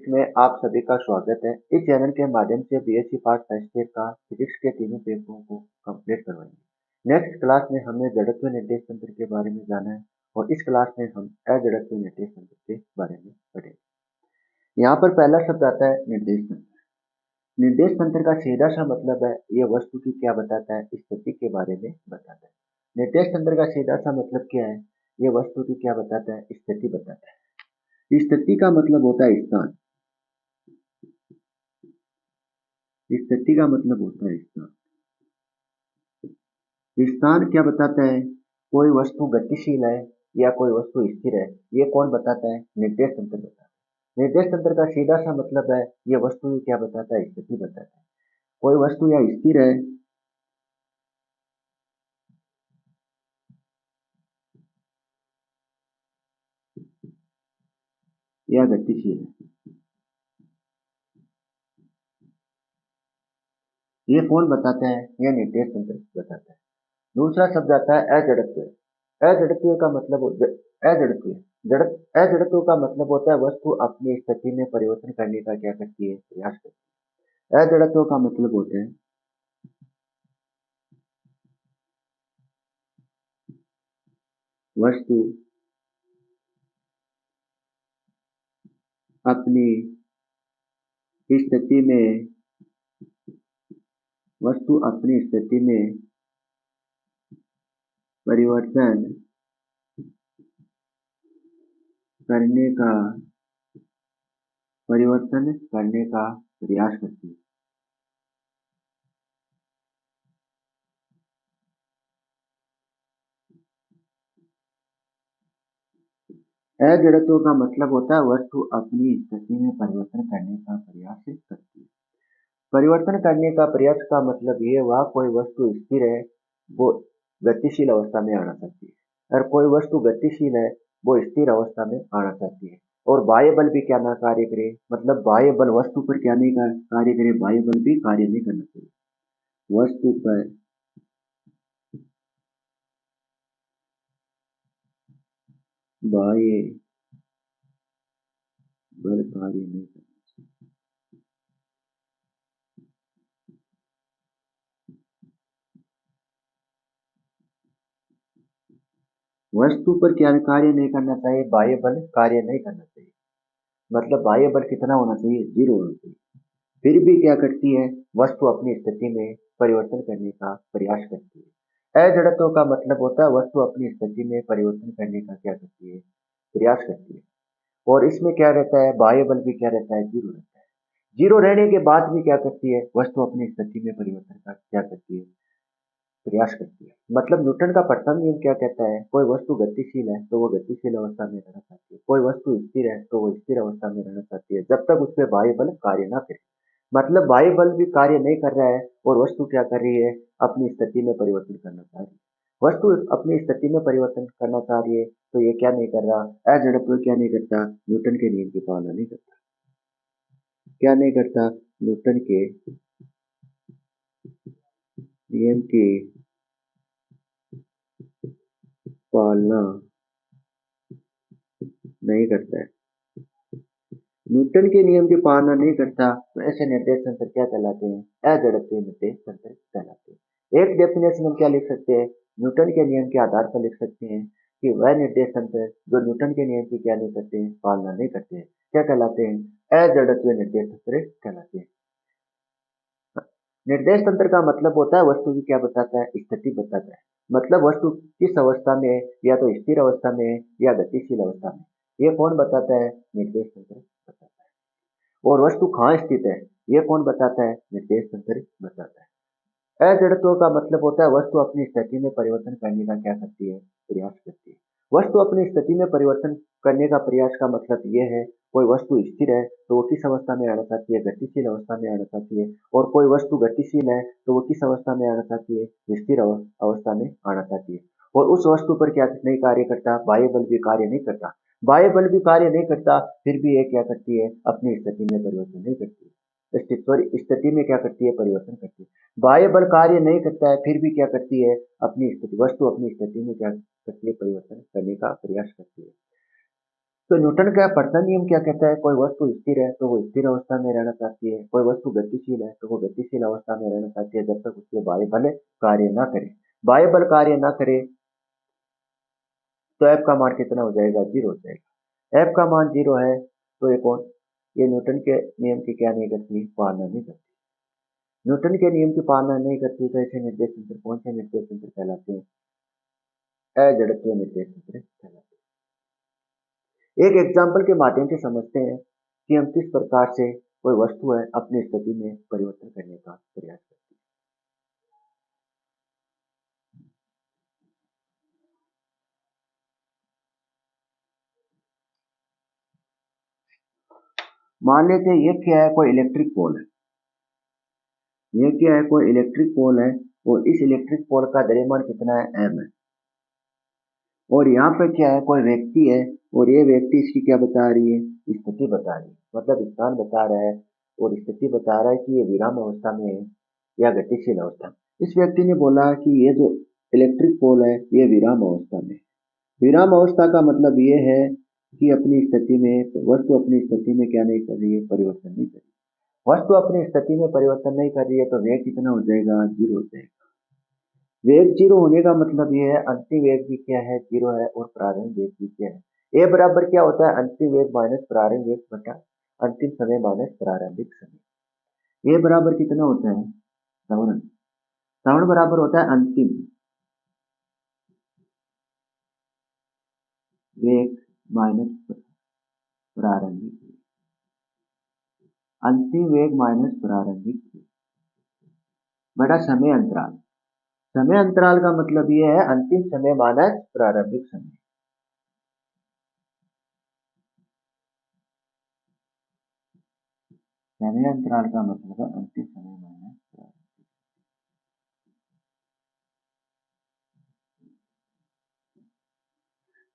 Physics में आप सभी का स्वागत है। इस चैनल के माध्यम से बीएससी पार्ट फर्स्ट ईयर का फिजिक्स के तीनों पेपरों को कंप्लीट करवाएंगे। नेक्स्ट क्लास में हमने जड़त्व निर्देश तंत्र के बारे में जाना है और इस क्लास में हम अजड़त्व निर्देश तंत्र के बारे में पढ़ेंगे। यहाँ पर पहला शब्द आता है निर्देश तंत्र। निर्देश तंत्र का सीधा सा मतलब है ये वस्तु की क्या बताता है, स्थिति के बारे में बताता है। निर्देश तंत्र का सीधा सा मतलब क्या है, ये वस्तु की क्या बताता है, स्थिति बताता है। स्थिति का मतलब होता है स्थान। स्थिति का मतलब होता है स्थान। स्थान क्या बताता है, कोई वस्तु गतिशील है या कोई वस्तु स्थिर है, ये कौन बताता है, निर्देश तंत्र बताता है। निर्देश तंत्र का सीधा सा मतलब है ये वस्तु क्या बताता है, स्थिति बताता है। कोई वस्तु या स्थिर है या गतिशील है, ये कौन बताता है, यह निर्देश तंत्र बताता है। दूसरा शब्द आता है अजड़त्व। अजड़त्व का मतलब अजड़त्व का मतलब होता है वस्तु अपनी स्थिति में परिवर्तन करने का क्या करती है, प्रयास करती है। अजड़त्व का मतलब होता है वस्तु अपनी स्थिति में परिवर्तन करने का प्रयास करती है। अजड़त्व का मतलब होता है वस्तु अपनी स्थिति में परिवर्तन करने का प्रयास करती है। परिवर्तन करने का प्रयास का मतलब ये हुआ कोई वस्तु स्थिर है वो गतिशील अवस्था में आना चाहती है और कोई वस्तु गतिशील है वो स्थिर अवस्था में आना चाहती है। और बाह्य बल भी क्या ना कार्य करे, मतलब बाह्य बल वस्तु पर क्या नहीं कार्य करे, बाह्य बल भी कार्य नहीं करना चाहिए। वस्तु पर बाह्य बल कार्य नहीं करना। वस्तु पर क्या कार्य नहीं करना चाहिए, बाह्य बल कार्य नहीं करना चाहिए। मतलब बाह्य बल कितना होना चाहिए, 0 होना चाहिए। फिर भी क्या करती है, वस्तु अपनी स्थिति में परिवर्तन करने का प्रयास करती है। अजड़त्व का मतलब होता है वस्तु अपनी स्थिति में परिवर्तन करने का क्या करती है, प्रयास करती है। और इसमें क्या रहता है, बाह्य बल भी क्या रहता है, 0 रहता है। 0 रहने के बाद भी क्या करती है, वस्तु अपनी स्थिति में परिवर्तन का क्या करती है, प्रयास करती है। मतलब न्यूटन का प्रथम नियम क्या कहता है, कोई वस्तु गतिशील है तो वो गतिशील अवस्था में रहना चाहती है, कोई वस्तु स्थिर है तो वो स्थिर अवस्था में रहना चाहती है जब तक उस पर बाह्य बल कार्य ना करे। मतलब बाह्य बल भी कार्य नहीं कर रहा है और वस्तु क्या कर रही है, अपनी स्थिति में परिवर्तन करना चाह रही है। वस्तु अपनी स्थिति में परिवर्तन करना चाह रही है तो ये क्या नहीं कर रहा, अजड़त्व क्या नहीं करता, न्यूटन के नियम की पालना नहीं करता। क्या नहीं करता, न्यूटन के नियम की पालना नहीं करता है। न्यूटन के नियम की पालना नहीं करता तो ऐसे निर्देश तंत्र क्या कहलाते हैं, अजड़त्वीय निर्देश तंत्र कहलाते हैं। एक डेफिनेशन हम क्या लिख सकते हैं, न्यूटन के नियम के आधार पर लिख सकते हैं कि वह निर्देश तंत्र जो न्यूटन के नियम की क्या नहीं करते हैं, पालना नहीं करते हैं, क्या कहलाते हैं, अजड़त्वीय निर्देश तंत्र कहलाते हैं। निर्देश तंत्र का मतलब होता है वस्तु की क्या बताता है, स्थिति बताता है। मतलब वस्तु किस अवस्था में है, या तो स्थिर अवस्था में है या गतिशील अवस्था में, ये कौन बताता है, निर्देश तंत्र बताता है। और वस्तु कहाँ स्थित है, ये कौन बताता है, निर्देश तंत्र बताता है। अजड़त्व का मतलब होता है वस्तु अपनी स्थिति में परिवर्तन करने का क्या करती है, प्रयास करती है। वस्तु अपनी स्थिति में परिवर्तन करने का प्रयास का मतलब यह है, कोई वस्तु स्थिर है तो वो किस अवस्था में आना चाहती है, गतिशील अवस्था में आना चाहती है। और कोई वस्तु गतिशील है तो वो किस अवस्था में आना चाहती है, स्थिर अवस्था में आना चाहती है। और उस वस्तु पर क्या नहीं कार्य करता, बाह्य बल भी कार्य नहीं करता। बाह्य बल भी कार्य नहीं करता फिर भी ये क्या करती है, अपनी स्थिति में परिवर्तन नहीं करती, स्थिति में क्या करती है, परिवर्तन करती है। बाह्य बल कार्य नहीं करता है फिर भी क्या करती है, अपनी स्थिति, वस्तु अपनी स्थिति में क्या करती है, परिवर्तन करने का प्रयास करती है। तो न्यूटन का प्रथम नियम क्या कहता है, कोई वस्तु स्थिर है तो वो स्थिर अवस्था में रहना चाहती है, कोई वस्तु गतिशील है तो वो गतिशील अवस्था में रहना चाहती है, जब तक उसके बाह्य बल कार्य ना करे। बाह्य बल कार्य ना करे तो एफ का मान कितना हो जाएगा, जीरो हो जाएगा। एफ का मान जीरो है तो ये न्यूटन के नियम की क्या नहीं करती, पालना नहीं करती। न्यूटन के नियम की पालना नहीं करती तो ऐसे निर्देश तंत्र कौन से निर्देश तंत्र कहलाते हैं, अजड़त्वीय निर्देश तंत्र कहलाते हैं। एक एग्जाम्पल के माध्यम से समझते हैं कि हम किस प्रकार से कोई वस्तु है अपनी स्थिति में परिवर्तन करने का प्रयास करती है। मान लेते हैं ये क्या है, कोई इलेक्ट्रिक पोल है, ये क्या है, कोई इलेक्ट्रिक पोल है और इस इलेक्ट्रिक पोल का द्रव्यमान कितना है, एम है। और यहाँ पे क्या है, कोई व्यक्ति है और ये व्यक्ति इसकी क्या बता रही है, स्थिति बता रही है, मतलब स्थान बता रहा है और स्थिति बता रहा है कि ये विराम अवस्था में है या गतिशील अवस्था में। इस व्यक्ति ने बोला कि ये जो इलेक्ट्रिक पोल है ये विराम अवस्था में। विराम अवस्था का मतलब ये है कि अपनी स्थिति में वस्तु अपनी स्थिति में क्या नहीं कर रही है, परिवर्तन नहीं कर रही। वस्तु अपनी स्थिति में परिवर्तन नहीं कर रही है तो वेग कितना हो जाएगा, जीरो हो जाएगा। वेग जीरो होने का मतलब ये है अंतिम वेग भी क्या है, जीरो है, और प्रारंभिक वेग भी क्या है। ए बराबर क्या होता है, अंतिम वेग माइनस प्रारंभिक वेग बटा अंतिम समय माइनस प्रारंभिक समय। ए बराबर कितना होता है, श्रवण। श्रवण बराबर होता है अंतिम वेग माइनस प्रारंभिक वेग, अंतिम वेग माइनस प्रारंभिक वेग बटा समय अंतराल। समय अंतराल का मतलब ये है अंतिम समय माइनस प्रारंभिक समय। समय अंतराल का मतलब है अंतिम समय माइनस प्रारंभिक।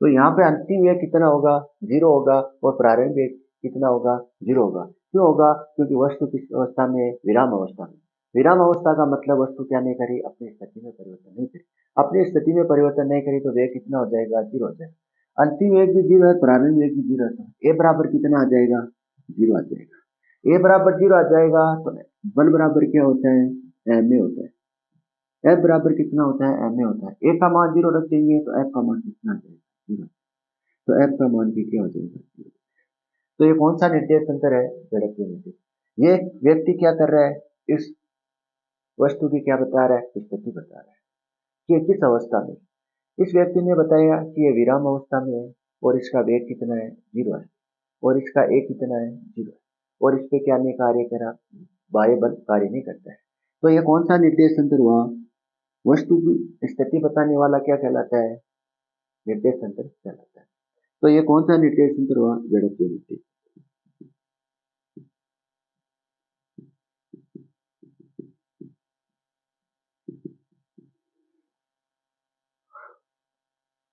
तो यहाँ पे अंतिम वेग कितना होगा, जीरो होगा, और प्रारंभिक वेग कितना होगा, जीरो होगा। क्यों होगा, क्योंकि वस्तु किस अवस्था में, विराम अवस्था में। विराम अवस्था का मतलब वस्तु क्या नहीं करी, अपनी स्थिति में परिवर्तन नहीं करी। अपनी स्थिति में परिवर्तन नहीं करी तो वेग कितना हो जाएगा, जीरो हो जाएगा। अंतिम वेग भी जीरो है, प्रारंभिक वेग भी जीरो है, ए बराबर कितना आ जाएगा, जीरो आ जाएगा। ए बराबर जीरो आ जाएगा तो बल बराबर क्या होता है, एम ए होता है। एफ बराबर कितना होता है, एम ए होता है। ए का मान जीरो रख देंगे तो एफ का मान कितना आ जाएगा, जीरो। तो एफ का मान भी क्या हो जाएगा, जीरो। तो ये कौन सा निर्देश तंत्र है, जड़त्वीय निर्देश। ये व्यक्ति क्या कर रहा है, इस वस्तु की क्या बता रहा है, स्थिति बता रहा है कि किस अवस्था में। इस व्यक्ति ने बताया कि ये विराम अवस्था में है और इसका वेग कितना है, जीरो है, और इसका ए कितना है, जीरो है, और इस पे क्या नहीं कार्य करा, बाह्य बल कार्य नहीं करता है। तो ये कौन सा निर्देश तंत्र हुआ, वस्तु की स्थिति बताने वाला क्या कहलाता है, निर्देश तंत्र कहलाता है। तो ये कौन सा निर्देश तंत्र हुआ, जड़त्वीय निर्देश।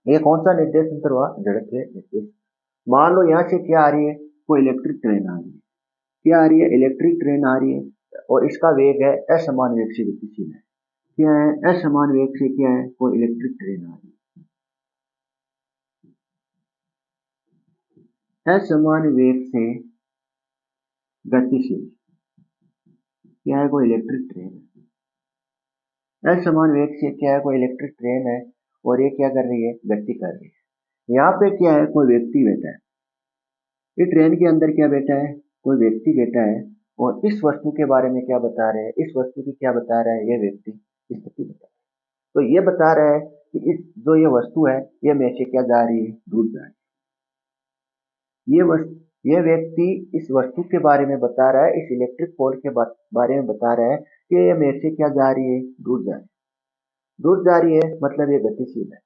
ये कौन सा निर्देश तंत्र हुआ, जड़त्वीय निर्देश। मान लो यहाँ से क्या आ रही है, कोई इलेक्ट्रिक ट्रेन आ रही है, क्या आ रही है, इलेक्ट्रिक ट्रेन आ रही है और इसका वेग है असमान वेग से गतिशील है। क्या है, असमान वेग से क्या है, कोई इलेक्ट्रिक ट्रेन आ रही है, असमान वेग से गतिशील, क्या है, कोई इलेक्ट्रिक ट्रेन है। असमान वेग से क्या है, कोई इलेक्ट्रिक ट्रेन है और ये क्या कर रही है, गति कर रही है। यहाँ पे क्या है, कोई व्यक्ति बैठा है, ये ट्रेन के अंदर क्या बैठा है, कोई व्यक्ति बैठा है और इस वस्तु के बारे में क्या बता रहे हैं, इस वस्तु की क्या बता रहा है, ये व्यक्ति स्थिति बता रहा है। तो ये बता रहा है कि इस जो ये वस्तु है ये में से क्या जा रही है, दूर जा रही है। ये व्यक्ति इस वस्तु के बारे में बता रहा है, इस इलेक्ट्रिक पोल के बारे में बता रहा है कि ये मेरे से क्या जा रही है, दूर जा रही है। दूर जा रही है मतलब ये गतिशील है।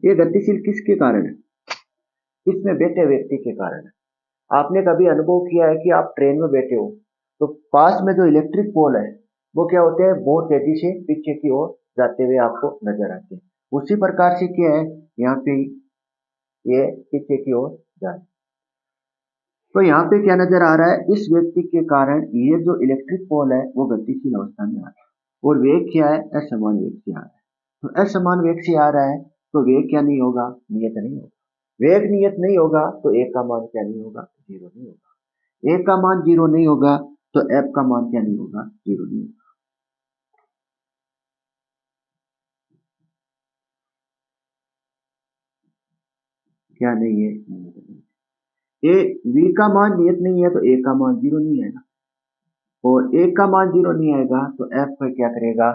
ये गतिशील किसके कारण है, इसमें बैठे व्यक्ति के कारण है। आपने कभी अनुभव किया है कि आप ट्रेन में बैठे हो तो पास में जो इलेक्ट्रिक पोल है वो क्या होते हैं, बहुत तेजी से पीछे की ओर जाते हुए आपको नजर आते हैं। उसी प्रकार से क्या है, यहाँ पे ये पीछे की ओर जा रहे हैं। तो यहाँ पे क्या नजर आ रहा है, इस व्यक्ति के कारण ये जो इलेक्ट्रिक पोल है वो गतिशील अवस्था में आ रहा है और वेग क्या है, असमान वेग से आ रहा है। तो असमान वेग से आ रहा है तो वेग क्या नहीं होगा, नियत नहीं होगा। वेग नियत नहीं होगा तो एक का मान क्या नहीं होगा, जीरो नहीं होगा। एक का मान जीरो नहीं होगा तो एफ का मान क्या नहीं होगा, जीरो नहीं होगा। क्या नहीं है, नियत नहीं। ए वी का मान नियत नहीं है तो ए का मान जीरो नहीं आएगा, और एक का मान जीरो नहीं आएगा तो एफ पर क्या करेगा,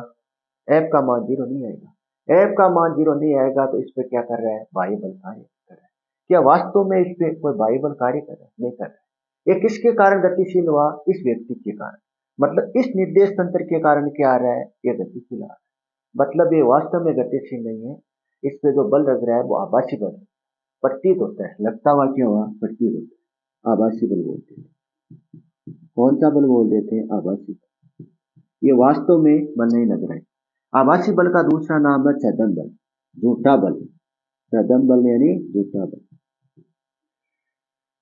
एफ का मान जीरो नहीं आएगा। एफ का मान जीरो नहीं आएगा तो इस पे क्या कर रहा है, बाह्य बल कार्य कर रहा है। क्या वास्तव में इस पे कोई बाह्य बल कार्य कर रहा है, नहीं कर रहा है। ये किसके कारण गतिशील हुआ, इस व्यक्ति के कारण, मतलब इस निर्देश तंत्र के कारण क्या आ रहा है, ये गतिशील आ रहा है। मतलब ये वास्तव में गतिशील नहीं है। इस पे जो बल लग रहा है वो आभासी बल है, प्रतीत होता है, लगता हुआ क्यों हुआ, प्रतीत होता है, आभासी बल बोलते हैं। कौन सा बल बोल देते हैं, आभासी। ये वास्तव में बल नहीं लग रहा है। आभासी बल का दूसरा नाम है छेदन बल, झूठा बल। छेदन बल यानी झूठा बल।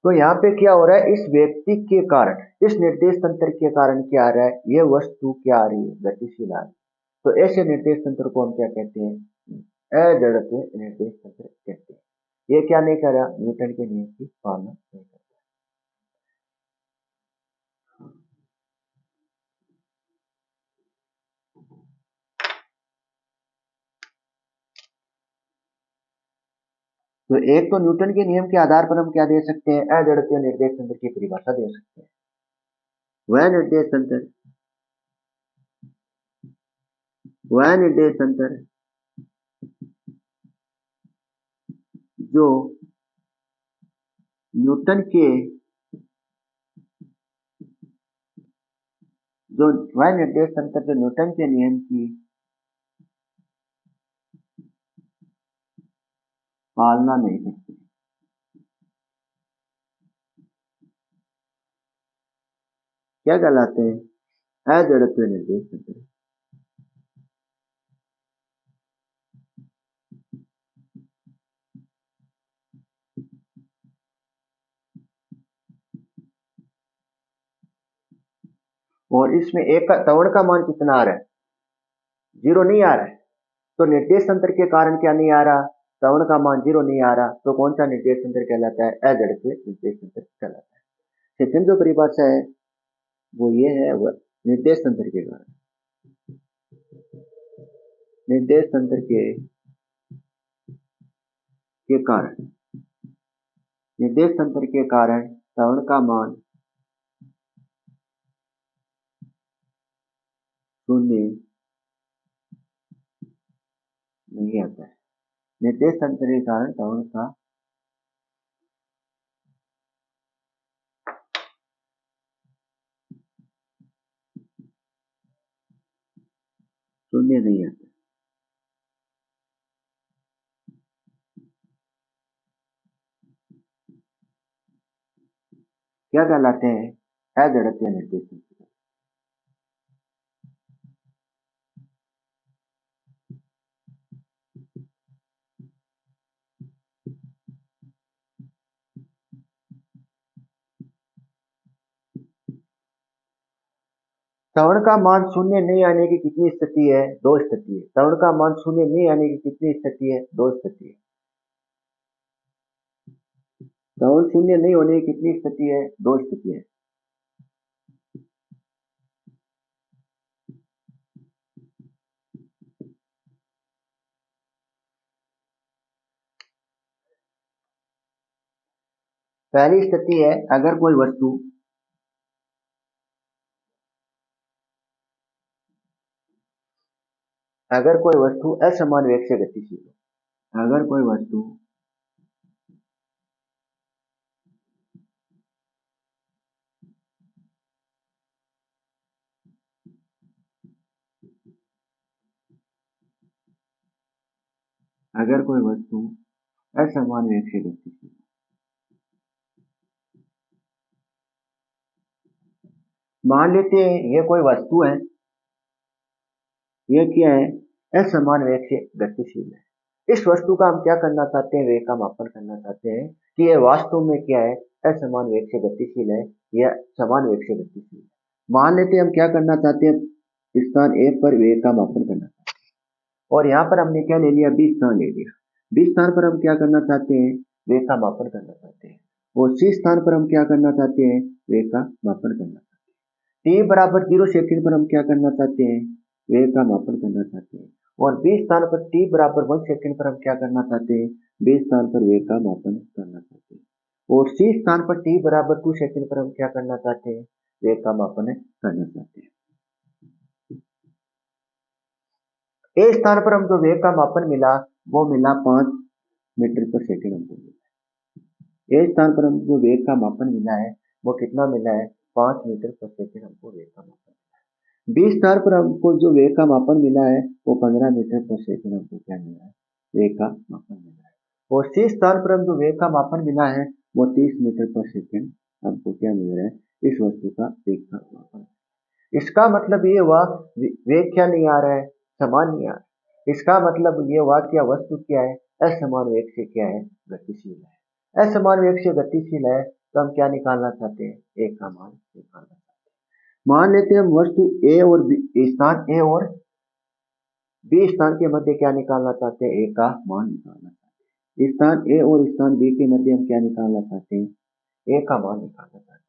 तो यहाँ पे क्या हो रहा है, इस व्यक्ति के कारण, इस निर्देश तंत्र के कारण क्या आ रहा है, ये वस्तु क्या आ रही है, गतिशील आ रही है। तो ऐसे निर्देश तंत्र को हम क्या कहते हैं, अजड़त्व निर्देश तंत्र कहते हैं। ये क्या नहीं कर रहा, न्यूटन के नियम की पालना नहीं कर रहा। तो एक तो न्यूटन के नियम के आधार पर हम क्या दे सकते हैं, अजड़त्व निर्देश तंत्र की परिभाषा दे सकते हैं। वह निर्देश तंत्र, वह निर्देश तंत्र जो न्यूटन के, जो वह निर्देश तंत्र जो न्यूटन के नियम की पालना नहीं करते, क्या कहलाते हैं, अजड़त्व निर्देश तंत्र। और इसमें एक का त्वरण का मान कितना आ रहा है, जीरो नहीं आ रहा है। तो निर्देश तंत्र के कारण क्या नहीं आ रहा, त्वरण का मान जीरो नहीं आ रहा, तो कौन सा निर्देश तंत्र कहलाता है, अजड़त्व निर्देश तंत्र कहलाता है। सेकंड जो परिभाषा है वो ये है, वह निर्देश तंत्र के कारण, निर्देश तंत्र के कारण, निर्देश तंत्र के कारण त्वरण का मान शून्य नहीं आता है। निर्देश तंत्र के कारण त्वरण का शून्य नहीं आता। क्या कहलाते हैं, अजड़त्व निर्देश तंत्र। त्वरण का मान शून्य नहीं आने की कितनी स्थिति है, दो स्थिति है। त्वरण का मान शून्य नहीं आने की कितनी स्थिति है, दो स्थिति है। त्वरण शून्य नहीं होने की कितनी स्थिति है, दो स्थिति है। पहली स्थिति है, अगर कोई वस्तु, अगर कोई वस्तु असमान वेग से गतिशील हो, अगर कोई वस्तु अगर कोई वस्तु असमान वेग से गतिशील, मान लेते हैं ये कोई वस्तु है, ये क्या है, असमान वेग से गतिशील है। इस वस्तु का हम क्या करना चाहते हैं, वेग का मापन करना चाहते हैं कि यह वास्तव में क्या है, असमान वेग से गतिशील है या समान वेग से गतिशील है। मान लेते हैं हम क्या करना चाहते हैं, स्थान 1 पर वेग का मापन करना चाहते हैं, और यहाँ पर हमने क्या ले लिया, बी स्थान ले लिया। बी स्थान पर हम क्या करना चाहते हैं, वेग का मापन करना चाहते हैं। और सी स्थान पर हम क्या करना चाहते हैं, वेग का मापन करना चाहते हैं। टी बराबर 0 सेकंड पर हम क्या करना चाहते हैं, वेग का मापन करना चाहते हैं। और बी स्थान पर टी बराबर 1 सेकंड पर हम क्या करना चाहते हैं, बी स्थान पर वेग का मापन करना चाहते हैं। और सी स्थान पर टी बराबर 2 सेकंड पर हम क्या करना चाहते हैं, वेग का मापन करना चाहते हैं। ए स्थान पर हम जो वेग का मापन मिला वो मिला 5 मीटर पर सेकंड हमको मिला। ए स्थान पर हम जो वेग का मापन मिला है वो कितना मिला है, 5 मीटर पर सेकंड हमको वेग का मापन मिला है। बी स्थान पर हमको जो वेग का मापन मिला है वो 15 मीटर पर सेकंड हमको क्या मिला है, वेग का मापन मिला है। और सी स्थान पर हम जो वेग का मापन मिला है वो 30 मीटर पर सेकंड हमको क्या मिल रहा है, इस वस्तु का वेग का मापन। इसका मतलब ये हुआ वेग क्या नहीं आ रहा है, समान नहीं आ रहा। इसका मतलब ये हुआ कि वस्तु क्या है, असमान वेग से क्या है, गतिशील है। असमान वेग से गतिशील है तो हम क्या निकालना चाहते हैं, एक का मान निकालना चाहते हैं। मान लेते हैं हम वस्तु ए और बी, स्थान ए और बी स्थान के मध्य क्या निकालना चाहते हैं, ए का मान निकालना चाहते हैं। स्थान ए और स्थान बी के मध्य हम क्या निकालना चाहते हैं, ए का मान निकालना चाहते हैं।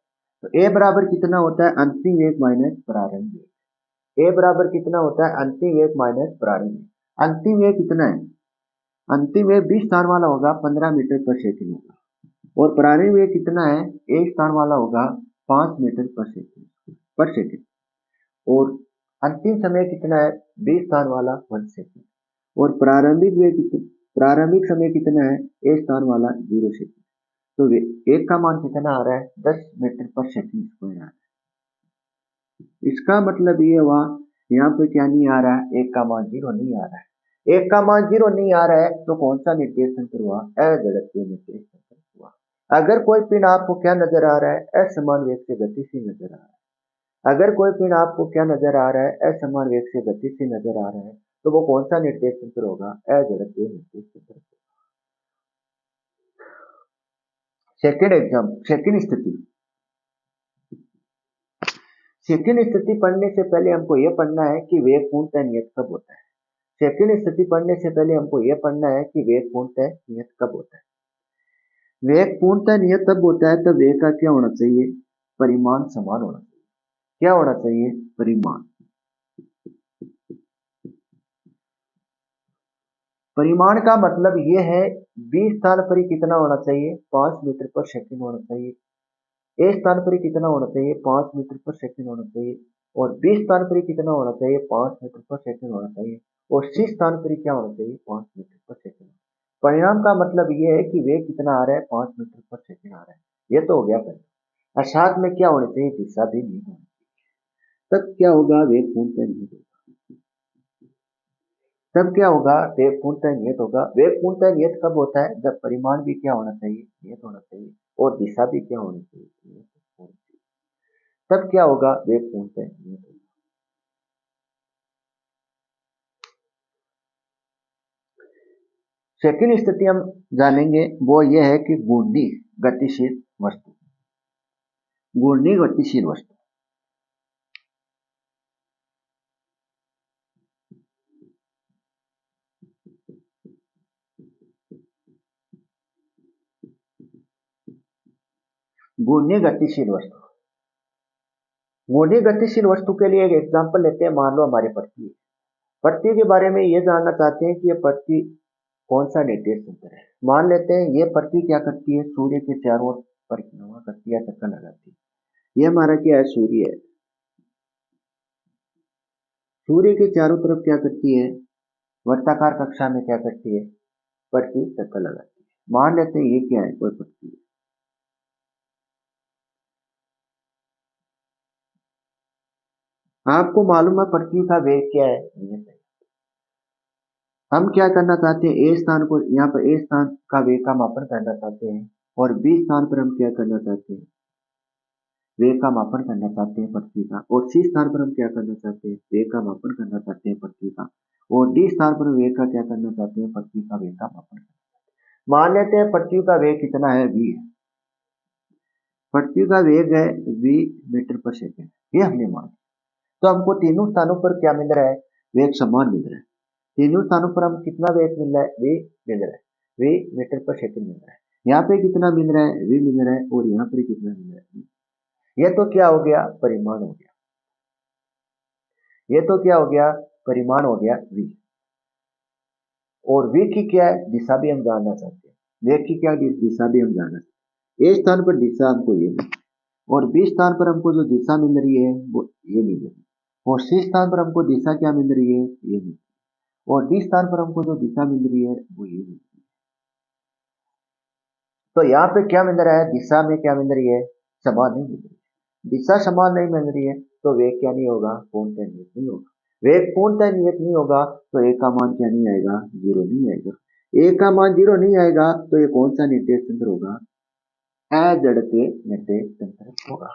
तो ए बराबर कितना होता है, अंतिम वेग माइनस प्रारंभिक वेग। ए बराबर कितना होता है, अंतिम वेग माइनस प्रारंभिक वेग। अंतिम वेग कितना है, अंतिम वेग 20 स्थान वाला होगा 15 मीटर पर सेकंड होगा। और प्रारंभिक वेग कितना है, एक स्थान वाला होगा 5 मीटर पर सेकंड। और अंतिम समय कितना है, 20 स्थान वाला 1 सेकंड। और प्रारंभिक समय कितना है, एक स्थान वाला 0 सेकंड। तो एक का मान कितना आ रहा है, 10 मीटर पर सेकंड स्क्वायर आ रहा है। इसका मतलब ये हुआ यहाँ पे क्या नहीं आ रहा है, एक का मान 0 नहीं आ रहा है। एक का मान 0 नहीं आ रहा है तो कौन सा निर्देश तंत्र हुआ, अजड़त्वीय निर्देश तंत्र हुआ। अगर कोई पिंड आपको क्या नजर आ रहा है, असमान वेग से गतिशील नजर आ रहा है। अगर कोई पिंड आपको क्या नजर आ रहा है, असमान वेग से गतिशील नजर आ रहा है, तो वो कौन सा निर्देश तंत्र होगा, अजड़त्वीय निर्देश तंत्र। सेकंड स्थिति, सेकंड स्थिति पढ़ने से पहले हमको यह पढ़ना है कि वेग पूर्णतः नियत कब होता है। सेकंड स्थिति पढ़ने से पहले हमको यह पढ़ना है कि वेग पूर्णतः नियत कब होता है। वेग पूर्णतः नियत तब होता है तब वेग का क्या होना चाहिए, परिमाण समान होना चाहिए। क्या होना चाहिए, परिमाण। परिमाण का मतलब यह है 20 स्थान पर ही कितना होना चाहिए, 5 मीटर पर सेकंड होना चाहिए। ए स्थान पर ही कितना होना चाहिए, 5 मीटर पर सेकंड होना चाहिए। और बी स्थान पर ही कितना होना चाहिए, 5 मीटर पर सेकंड होना चाहिए। और सी स्थान पर ही क्या होना चाहिए, 5 मीटर पर सेकंड। परिणाम का मतलब यह है कि वेग कितना आ रहा है, 5 मीटर पर सेकंड आ रहा है। ये तो हो गया परिणाम। और साथ में क्या होना चाहिए, दिशा भी नहीं होनी चाहिए। तब क्या होगा, वेग पूर्णतः नियत होगा। तब क्या होगा, वेग पूर्णतः नियत होगा। वेग पूर्णतः नियत कब होता है, जब परिमाण भी क्या होना चाहिए, नियत होना चाहिए। और दिशा भी क्या होनी चाहिए, नियत होनी चाहिए। तब क्या होगा, वेग पूर्णतः नियत होगा। सेकंड स्थिति हम जानेंगे वो ये है कि घूर्णी गतिशील वस्तु। घूर्णी गतिशील वस्तु, घूर्णी गतिशील वस्तु। घूर्णी गतिशील वस्तु के लिए एक एग्जांपल लेते हैं। मान लो हमारी पृथ्वी, पृथ्वी के बारे में ये जानना चाहते हैं कि ये पृथ्वी कौन सा निर्देश तंत्र है। मान लेते हैं ये पृथ्वी क्या करती है, सूर्य के चारों ओर परिक्रमा करती है, चक्कर लगाती है। ये हमारा क्या है, सूर्य है। सूर्य के चारों तरफ क्या करती है, वर्ताकार कक्षा में क्या करती है, पृथ्वी चक्कर लगाती है। मान लेते हैं ये क्या है, कोई पृथ्वी है। आपको मालूम है पृथ्वी का वेग क्या है, नियत है। हम क्या करना चाहते हैं, ए स्थान को, यहाँ पर ए स्थान का वेग का मापन करना चाहते हैं। और बी स्थान पर हम क्या करना चाहते हैं, वेग का मापन करना चाहते हैं पृथ्वी का। और सी स्थान पर हम क्या करना चाहते हैं, वेग का मापन करना चाहते हैं पृथ्वी का। और डी स्थान पर वेग का क्या करना चाहते हैं, पृथ्वी का वेग का मापन करना चाहते हैं। मान लेते हैं पृथ्वी का वेग कितना है, वी है। पृथ्वी का वेग है वी मीटर पर सेकेंड, ये हमने मान। तो हमको तीनों स्थानों पर क्या मिल रहा है, वेग समान मिल रहा है। तीनों स्थानों पर हम कितना वेग मिल रहा है, वेग मिल रहा है। वी मीटर पर सेकंड मिल रहा है। यहाँ पे कितना मिल रहा है, वी मिल रहा है, और यहाँ पर कितना मिल रहा है। ये तो क्या हो गया, परिमाण हो गया। ये तो क्या हो गया, परिमाण हो गया वी। और वे की क्या है, दिशा भी हम जानना चाहते हैं। वेग की क्या दिशा भी हम जानना चाहते हैं। ए स्थान पर दिशा हमको ये मिली, और बी स्थान पर हमको जो दिशा मिल रही है वो ये मिल रही है, और सी स्थान पर हमको दिशा क्या मिल रही है, ये मिल रही है, और डी स्थान पर हमको जो दिशा मिल रही है वो ये मिल रही है। तो यहाँ पे क्या मिल रहा है, दिशा में क्या मिल रही है, समान नहीं मिल रही है। दिशा समान नहीं मिल रही है तो वेग क्या नहीं होगा, पूर्णतः नियत नहीं होगा। वेग पूर्णतः नियत नहीं होगा तो ए का मान क्या नहीं आएगा, जीरो नहीं आएगा। ए का मान जीरो नहीं आएगा तो ये कौन सा निर्देश तंत्र होगा, अजड़त्वीय निर्देश तंत्र होगा।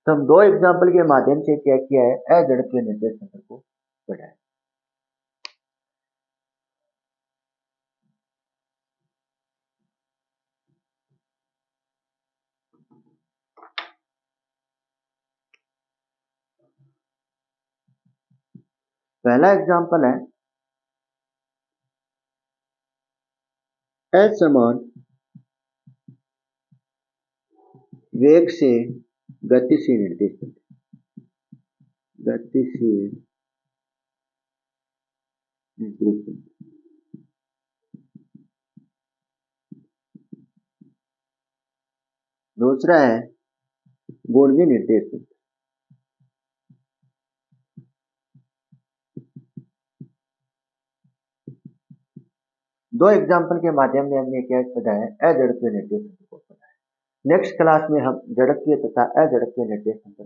तो हम दो एग्जाम्पल के माध्यम से क्या किया है, अजड़त्वीय निर्देश तंत्र को पढ़ा है। पहला एग्जाम्पल है, असमान वेग से गतिशील निर्देश तंत्र, गतिशील निर्देश तंत्र। दूसरा है गुणनीय निर्देश तंत्र। दो एग्जाम्पल के माध्यम में हमने क्या पढ़ा है, अजड़त्वीय निर्देश तंत्र को पढ़ा है। नेक्स्ट क्लास में हम जड़त्वीय तथा अजड़त्वीय निर्देश तंत्र